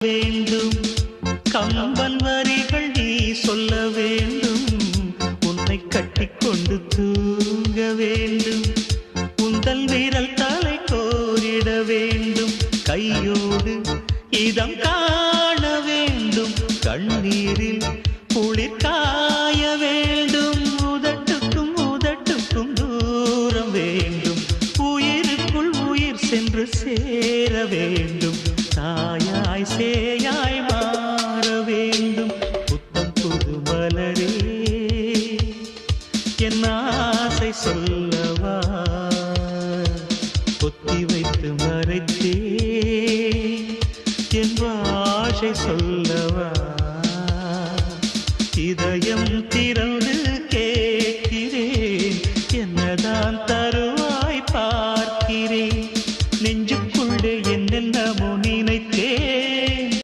வேண்டும் கம்பன் வரிகள் நீ சொல்ல வேண்டும் உன்னை கட்டிக்கொண்டு தூங்க வேண்டும் உந்தல் வீரல் தலை கோரிட வேண்டும் கையோடு இதம் காண வேண்டும் கண்ணீரில் குளிர் காய வேண்டும் உதட்டுக்கும் உதட்டுக்கும் தூரம் வேண்டும் உயிருக்குள் உயிர் சென்று சேர வேண்டும் தாயாய் சேயாய் மாற வேண்டும் புத்தம் புது மலரே என் ஆசை சொல்லவா பொத்தி வைத்து மறைத்தே என் பாஷை சொல்லவா இதயம் திற